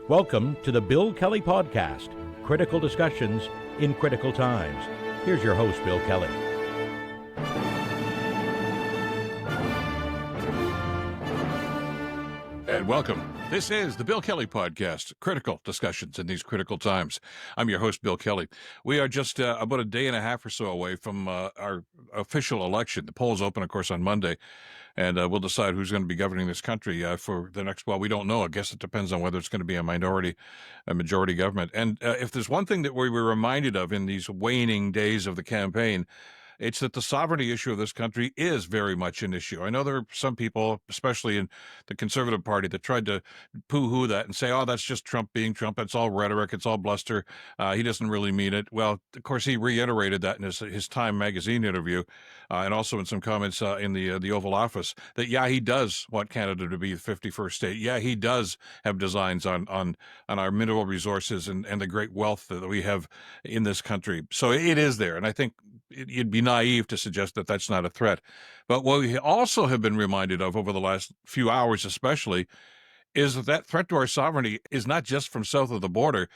Welcome to the Bill Kelly Podcast, critical discussions in critical times. Here's your host, Bill Kelly. And welcome. This is the Bill Kelly Podcast, critical discussions in these critical times. I'm your host, Bill Kelly. We are just about a day and a half or so away from our official election. The polls open, of course, on Monday, and we'll decide who's going to be governing this country for the next, well, we don't know. I guess it depends on whether it's going to be a majority government. And if there's one thing that we were reminded of in these waning days of the campaign, it's that the sovereignty issue of this country is very much an issue. I know there are some people, especially in the Conservative Party, that tried to poo-hoo that and say, oh, that's just Trump being Trump. That's all rhetoric. It's all bluster. He doesn't really mean it. Well, of course, he reiterated that in his Time magazine interview and also in some comments in the Oval Office that, yeah, he does want Canada to be the 51st state. Yeah, he does have designs on our mineral resources and the great wealth that we have in this country. So it is there. And I think you'd be naive to suggest that that's not a threat. But what we also have been reminded of over the last few hours especially is that threat to our sovereignty is not just from south of the border.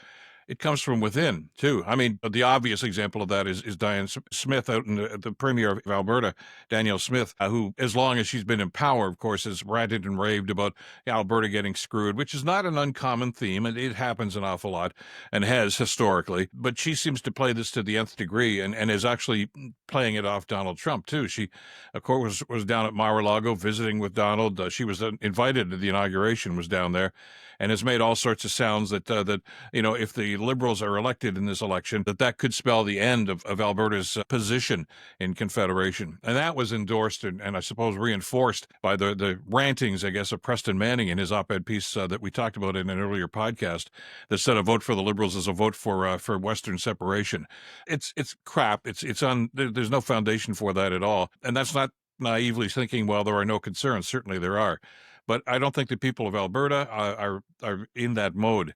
It comes from within, too. I mean, the obvious example of that is Diane Smith out in the Premier of Alberta, Danielle Smith, who, as long as she's been in power, of course, has ranted and raved about Alberta getting screwed, which is not an uncommon theme, and it happens an awful lot, and has historically. But she seems to play this to the nth degree, and is actually playing it off Donald Trump, too. She, of course, was down at Mar-a-Lago visiting with Donald. She was invited to the inauguration, was down there, and has made all sorts of sounds that if the Liberals are elected in this election, that could spell the end of Alberta's position in confederation. And that was endorsed and I suppose reinforced by the rantings, I guess, of Preston Manning in his op-ed piece that we talked about in an earlier podcast that said a vote for the Liberals is a vote for Western separation. It's crap. There's no foundation for that at all. And that's not naively thinking, well, there are no concerns. Certainly there are. But I don't think the people of Alberta are in that mode.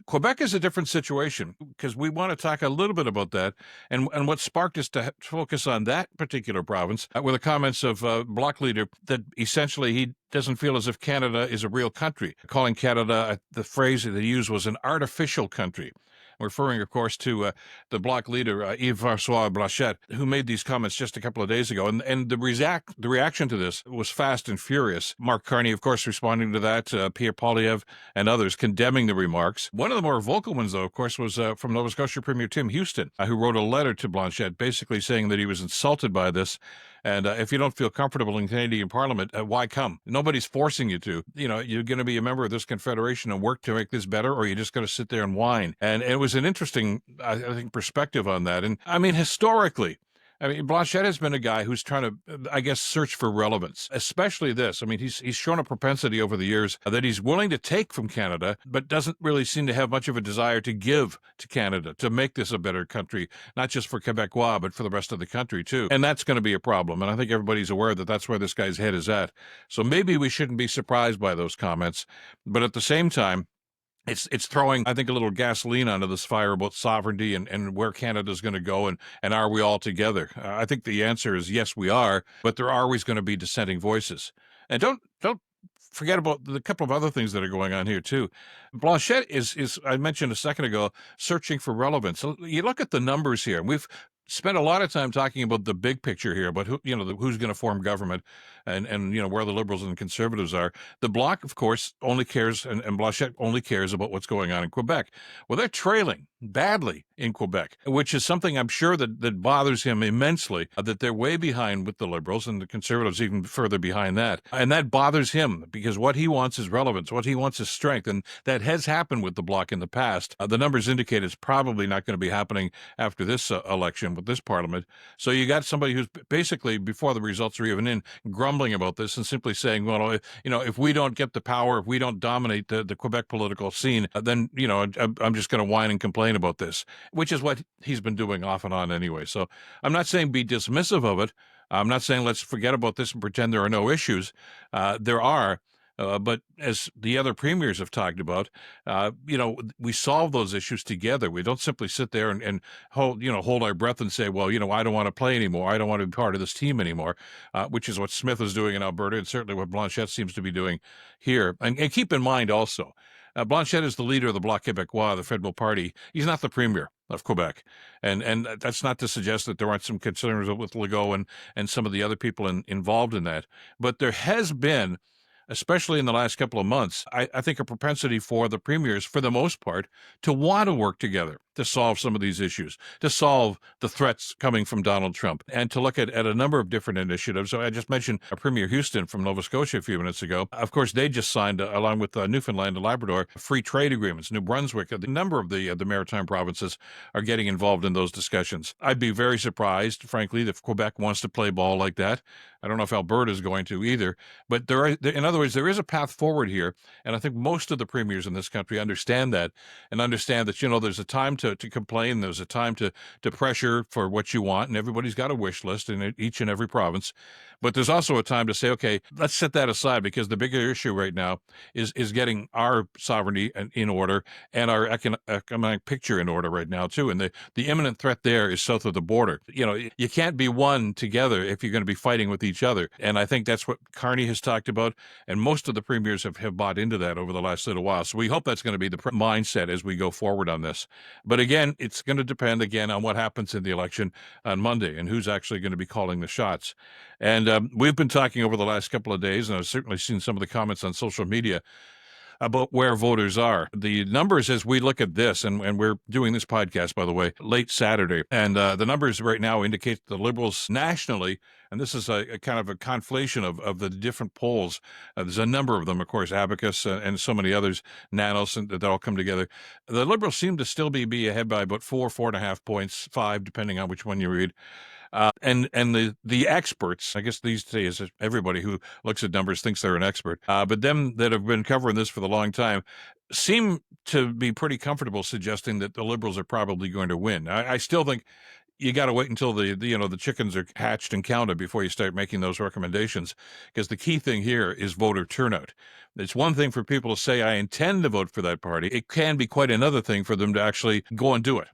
Quebec is a different situation because we want to talk a little bit about that. And what sparked us to focus on that particular province were the comments of Bloc leader that essentially he doesn't feel as if Canada is a real country, calling Canada, the phrase that he used was an artificial country. Referring, of course, to the Bloc leader, Yves-François Blanchet, who made these comments just a couple of days ago. And the reaction to this was fast and furious. Mark Carney, of course, responding to that, Pierre Poilievre and others condemning the remarks. One of the more vocal ones, though, of course, was from Nova Scotia Premier Tim Houston, who wrote a letter to Blanchet basically saying that he was insulted by this. And if you don't feel comfortable in Canadian Parliament, why come? Nobody's forcing you to. You're going to be a member of this confederation and work to make this better, or you're just going to sit there and whine. And it was an interesting, I think, perspective on that. And I mean, historically, Blanchet has been a guy who's trying to, I guess, search for relevance, especially this. I mean, he's shown a propensity over the years that he's willing to take from Canada, but doesn't really seem to have much of a desire to give to Canada, to make this a better country, not just for Quebecois, but for the rest of the country, too. And that's going to be a problem. And I think everybody's aware that that's where this guy's head is at. So maybe we shouldn't be surprised by those comments. But at the same time, it's throwing, I think, a little gasoline onto this fire about sovereignty and where Canada's going to go and are we all together? I think the answer is yes, we are, but there are always going to be dissenting voices. And don't forget about the couple of other things that are going on here, too. Blanchet is I mentioned a second ago, searching for relevance. So you look at the numbers here. We've spent a lot of time talking about the big picture here, about who's going to form government and where the Liberals and Conservatives are. The Bloc, of course, only cares, and Blanchet only cares about what's going on in Quebec. Well, they're trailing badly in Quebec, which is something I'm sure that bothers him immensely, that they're way behind with the Liberals and the Conservatives even further behind that. And that bothers him because what he wants is relevance. What he wants is strength. And that has happened with the Bloc in the past. The numbers indicate it's probably not going to be happening after this election with this parliament. So you got somebody who's basically, before the results are even in, grumbling about this and simply saying, well, if we don't get the power, if we don't dominate the Quebec political scene, then, I'm just going to whine and complain about this, which is what he's been doing off and on anyway. So I'm not saying be dismissive of it. I'm not saying let's forget about this and pretend there are no issues. There are. But as the other premiers have talked about, we solve those issues together. We don't simply sit there and hold our breath and say, well, I don't want to play anymore. I don't want to be part of this team anymore, which is what Smith is doing in Alberta and certainly what Blanchet seems to be doing here. And keep in mind also Blanchet is the leader of the Bloc Québécois, the federal party. He's not the premier of Quebec. And that's not to suggest that there aren't some concerns with Legault and some of the other people involved in that. But there has been, especially in the last couple of months, I think a propensity for the premiers, for the most part, to want to work together to solve some of these issues, to solve the threats coming from Donald Trump, and to look at a number of different initiatives. So I just mentioned Premier Houston from Nova Scotia a few minutes ago. Of course, they just signed, along with Newfoundland and Labrador, free trade agreements. New Brunswick, a number of the maritime provinces are getting involved in those discussions. I'd be very surprised, frankly, if Quebec wants to play ball like that. I don't know if Alberta is going to either. But in other words, there is a path forward here, and I think most of the premiers in this country understand that, and understand that, there's a time to complain, there's a time to pressure for what you want, and everybody's got a wish list in each and every province. But there's also a time to say, okay, let's set that aside, because the bigger issue right now is getting our sovereignty in order and our economic picture in order right now, too. And the imminent threat there is south of the border. You can't be one together if you're going to be fighting with each other. And I think that's what Carney has talked about, and most of the premiers have bought into that over the last little while. So we hope that's going to be the mindset as we go forward on this. But again, it's going to depend again on what happens in the election on Monday and who's actually going to be calling the shots. And we've been talking over the last couple of days, and I've certainly seen some of the comments on social media about where voters are. The numbers, as we look at this, and we're doing this podcast, by the way, late Saturday, and the numbers right now indicate the Liberals nationally, and this is a kind of a conflation of the different polls. There's a number of them, of course, Abacus and so many others, Nanos, and that all come together. The Liberals seem to still be ahead by about 4.5 points, 5, depending on which one you read. And the experts, I guess these days, everybody who looks at numbers thinks they're an expert, but them that have been covering this for the long time seem to be pretty comfortable suggesting that the Liberals are probably going to win. I still think you got to wait until the chickens are hatched and counted before you start making those recommendations, because the key thing here is voter turnout. It's one thing for people to say, I intend to vote for that party. It can be quite another thing for them to actually go and do it.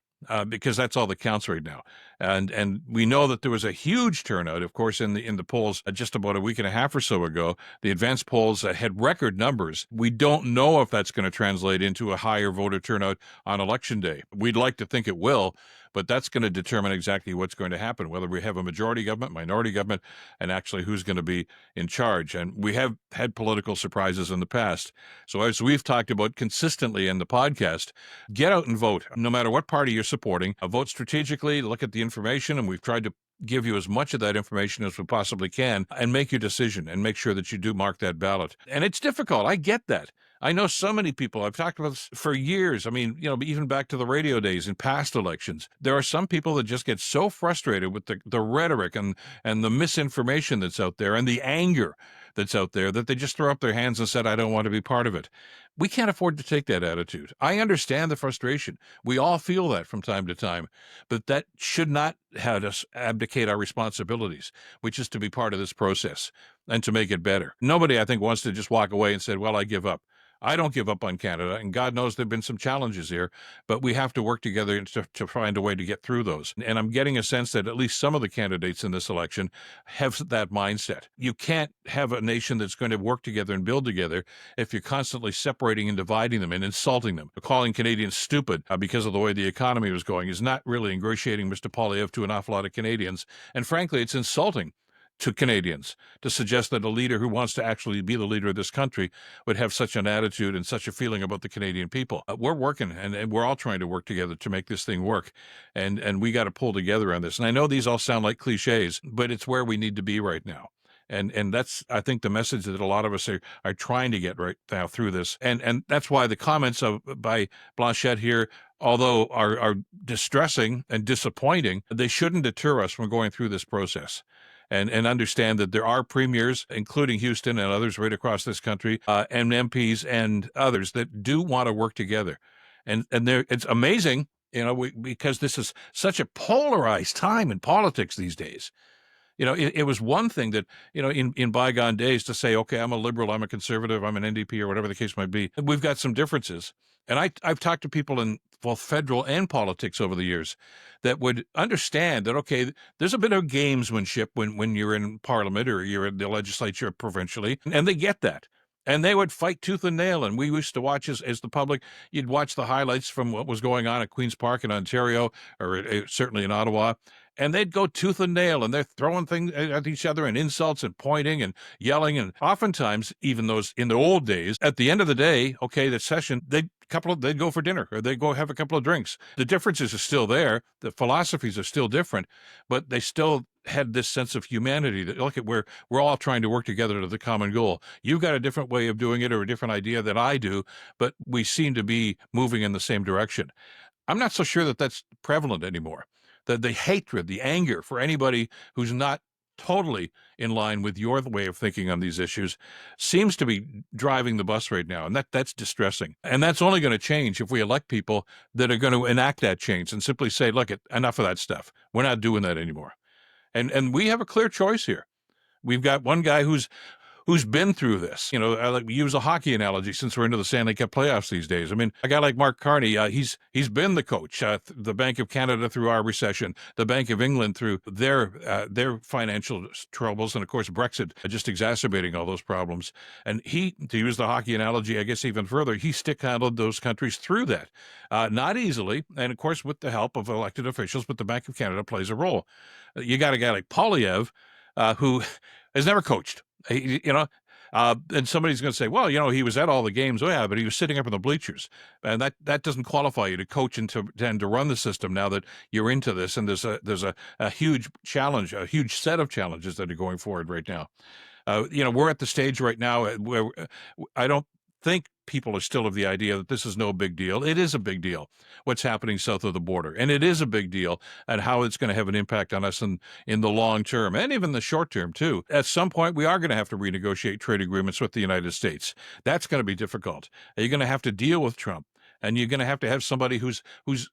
Because that's all that counts right now, and we know that there was a huge turnout, of course, in the polls just about a week and a half or so ago. The advanced polls had record numbers. We don't know if that's going to translate into a higher voter turnout on Election Day. We'd like to think it will, but that's going to determine exactly what's going to happen, whether we have a majority government, minority government, and actually who's going to be in charge. And we have had political surprises in the past. So as we've talked about consistently in the podcast, get out and vote, no matter what party you're supporting. Vote strategically, look at the information, and we've tried to give you as much of that information as we possibly can, and make your decision and make sure that you do mark that ballot. And it's difficult. I get that. I know so many people, I've talked about this for years. I mean, even back to the radio days in past elections, there are some people that just get so frustrated with the rhetoric and the misinformation that's out there and the anger that's out there that they just throw up their hands and said, I don't want to be part of it. We can't afford to take that attitude. I understand the frustration. We all feel that from time to time, but that should not have us abdicate our responsibilities, which is to be part of this process and to make it better. Nobody, I think, wants to just walk away and say, well, I give up. I don't give up on Canada, and God knows there have been some challenges here, but we have to work together to find a way to get through those. And I'm getting a sense that at least some of the candidates in this election have that mindset. You can't have a nation that's going to work together and build together if you're constantly separating and dividing them and insulting them. Calling Canadians stupid because of the way the economy was going is not really ingratiating Mr. Poilievre to an awful lot of Canadians. And frankly, it's insulting to Canadians to suggest that a leader who wants to actually be the leader of this country would have such an attitude and such a feeling about the Canadian people. We're working, and we're all trying to work together to make this thing work, and we got to pull together on this. And I know these all sound like cliches, but it's where we need to be right now. And that's, I think, the message that a lot of us are trying to get right now through this. And that's why the comments by Blanchet here, although are distressing and disappointing, they shouldn't deter us from going through this process. And understand that there are premiers, including Houston and others right across this country, and MPs and others that do want to work together. And it's amazing, because this is such a polarized time in politics these days. It was one thing that, in bygone days to say, okay, I'm a liberal, I'm a conservative, I'm an NDP, or whatever the case might be. We've got some differences. And I've talked to people in both federal and politics over the years that would understand that, okay, there's a bit of gamesmanship when you're in Parliament or you're in the legislature provincially, and they get that. And they would fight tooth and nail. And we used to watch as the public, you'd watch the highlights from what was going on at Queen's Park in Ontario, or certainly in Ottawa. And they'd go tooth and nail, and they're throwing things at each other and insults and pointing and yelling. And oftentimes, even those in the old days, at the end of the day, okay, the session, they'd go for dinner or they'd go have a couple of drinks. The differences are still there. The philosophies are still different, but they still had this sense of humanity that, look, at where we're all trying to work together to the common goal. You've got a different way of doing it or a different idea than I do, but we seem to be moving in the same direction. I'm not so sure that that's prevalent anymore. The hatred, the anger for anybody who's not totally in line with your way of thinking on these issues seems to be driving the bus right now. And that's distressing. And that's only going to change if we elect people that are going to enact that change and simply say, look, enough of that stuff. We're not doing that anymore. And we have a clear choice here. We've got one guy who's been through this. You know, I like use a hockey analogy since we're into the Stanley Cup playoffs these days. I mean, a guy like Mark Carney, he's been the coach, the Bank of Canada through our recession, the Bank of England through their financial troubles, and of course Brexit just exacerbating all those problems. And he, to use the hockey analogy, I guess even further, he stick-handled those countries through that, not easily, and of course with the help of elected officials. But the Bank of Canada plays a role. You got a guy like Polyev, who has never coached. And somebody's going to say, well, he was at all the games. Oh, yeah, but he was sitting up in the bleachers. And that doesn't qualify you to coach and to run the system now that you're into this. And there's a huge challenge, a huge set of challenges that are going forward right now. We're at the stage right now where I don't think people are still of the idea that this is no big deal. It is a big deal, what's happening south of the border. And it is a big deal and how it's going to have an impact on us in the long term and even the short term, too. At some point, we are going to have to renegotiate trade agreements with the United States. That's going to be difficult. You're going to have to deal with Trump. And you're going to have somebody who's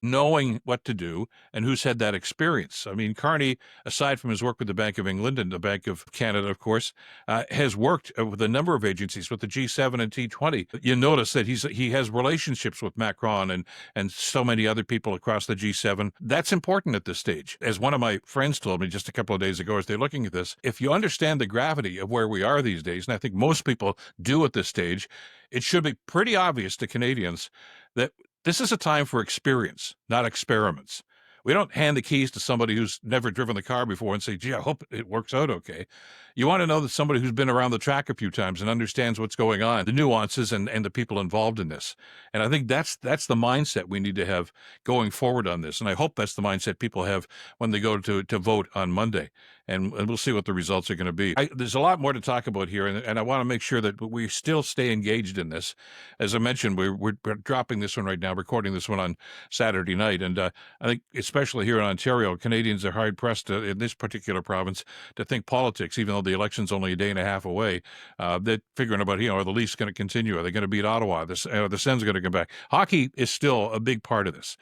knowing what to do and who's had that experience. I mean, Carney, aside from his work with the Bank of England and the Bank of Canada, of course, has worked with a number of agencies, with the G7 and T20. You notice that he has relationships with Macron and so many other people across the G7. That's important at this stage. As one of my friends told me just a couple of days ago as they're looking at this, if you understand the gravity of where we are these days, and I think most people do at this stage, it should be pretty obvious to Canadians that this is a time for experience, not experiments. We don't hand the keys to somebody who's never driven the car before and say, gee, I hope it works out okay. You want to know that somebody who's been around the track a few times and understands what's going on, the nuances and the people involved in this. And I think that's the mindset we need to have going forward on this. And I hope that's the mindset people have when they go to vote on Monday. And we'll see what the results are going to be. There's a lot more to talk about here, and I want to make sure that we still stay engaged in this. As I mentioned, we're dropping this one right now, recording this one on Saturday night, and I think especially here in Ontario, Canadians are hard-pressed in this particular province to think politics, even though the election's only a day and a half away. They're figuring about, are the Leafs going to continue? Are they going to beat Ottawa? The Sens going to come back? Hockey is still a big part of this,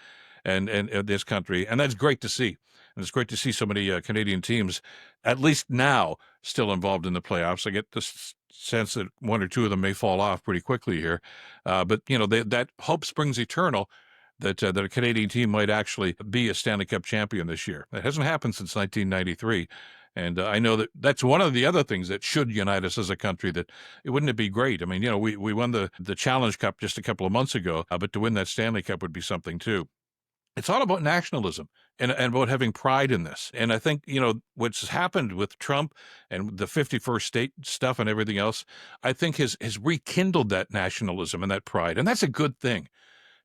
and this country, and that's great to see. And it's great to see so many Canadian teams, at least now, still involved in the playoffs. I get the sense that one or two of them may fall off pretty quickly here. But that hope springs eternal that a Canadian team might actually be a Stanley Cup champion this year. It hasn't happened since 1993. And I know that's one of the other things that should unite us as a country. That wouldn't it be great? I mean, we won the Challenge Cup just a couple of months ago, but to win that Stanley Cup would be something too. It's all about nationalism and about having pride in this. And I think, what's happened with Trump and the 51st state stuff and everything else, I think has rekindled that nationalism and that pride. And that's a good thing.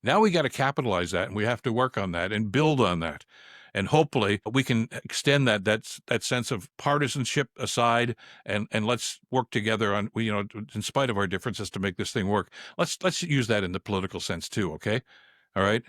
Now we got to capitalize that, and we have to work on that and build on that. And hopefully we can extend that sense of partisanship aside, and let's work together on, in spite of our differences, to make this thing work. Let's use that in the political sense too, okay? All right?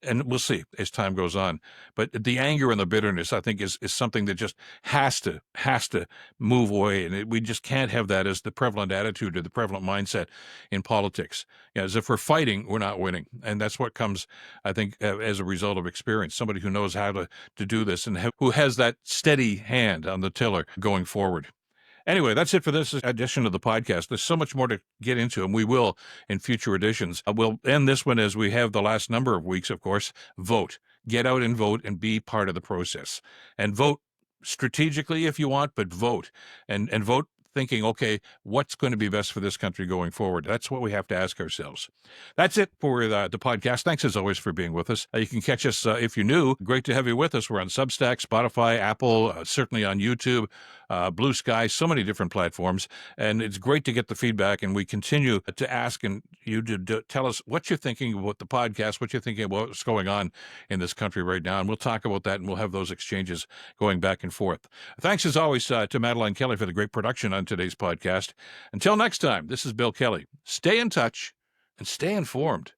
And we'll see as time goes on. But the anger and the bitterness, I think, is something that just has to move away. And we just can't have that as the prevalent attitude or the prevalent mindset in politics. As if we're fighting, we're not winning. And that's what comes, I think, as a result of experience. Somebody who knows how to do this and who has that steady hand on the tiller going forward. Anyway, that's it for this edition of the podcast. There's so much more to get into, and we will in future editions. We'll end this one as we have the last number of weeks, of course. Vote. Get out and vote and be part of the process. And vote strategically if you want, but vote. And vote thinking, okay, what's going to be best for this country going forward? That's what we have to ask ourselves. That's it for the podcast. Thanks as always for being with us. You can catch us if you're new. Great to have you with us. We're on Substack, Spotify, Apple, certainly on YouTube, Blue Sky, so many different platforms. And it's great to get the feedback. And we continue to ask you to tell us what you're thinking about the podcast, what you're thinking about what's going on in this country right now. And we'll talk about that, and we'll have those exchanges going back and forth. Thanks as always to Madeline Kelly for the great production on today's podcast. Until next time, this is Bill Kelly. Stay in touch and stay informed.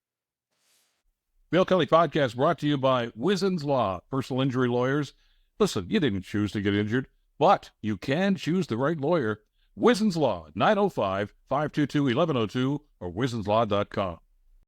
Bill Kelly Podcast brought to you by Wizen's Law, personal injury lawyers. Listen, you didn't choose to get injured, but you can choose the right lawyer. Wizen's Law, 905-522-1102 or wizenslaw.com.